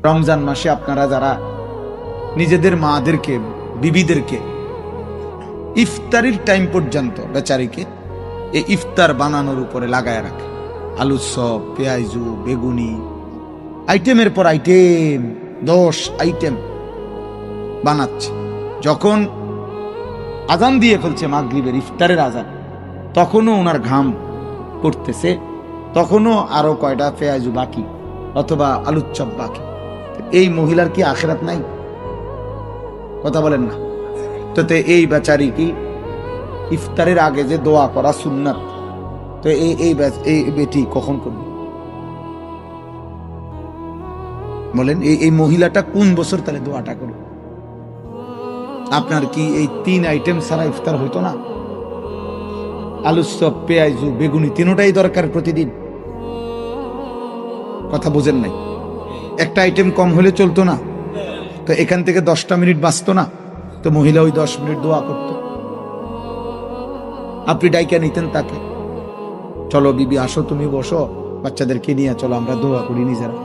রমজান মাসে আপনারা যারা নিজেদের মাদেরকে বিবিদেরকে ইফতারির টাইম পর্যন্ত বেচারিকে এই ইফতার বানানোর উপরে লাগায় রাখে, আলুর চপ, পেঁয়াজু, বেগুনি, আইটেমের পর আইটেম, 10 আইটেম বানাচ্ছে। যখন আজান দিয়ে ফেলছে মাগরিবের ইফতারের আজান, তখনও ওনার ঘাম পড়তেছে, তখনও আরো কয়টা পেঁয়াজু বাকি অথবা আলুর চপ বাকি। এই মহিলার কি আখিরাত নাই? কথা বলেন না তো। এই বেচারি কি ইফতারের আগে যে দোয়া করা সুন্নাত, তো এই বেটি কখন করবে বলেন? এই মহিলাটা কোন বছর তাহলে দোয়াটা করবে? আপনার কি এই 3 আইটেম ছাড়া ইফতার হইতো না? আলুর চপ, পেঁয়াজু, বেগুনি, তিনটাই দরকার প্রতিদিন। কথা বোঝেন নাই? একটা আইটেম কম হলে চলতো না? তো এখান থেকে 10টা মিনিট বাঁচতো না? তো মহিলা ওই 10 মিনিট দোয়া করতো, আপনি ডাইকা নিতেন তাকে, চলো বিবি আসো, তুমি বসো, বাচ্চাদেরকে নিয়ে চলো আমরা দোয়া করি নিজেরা।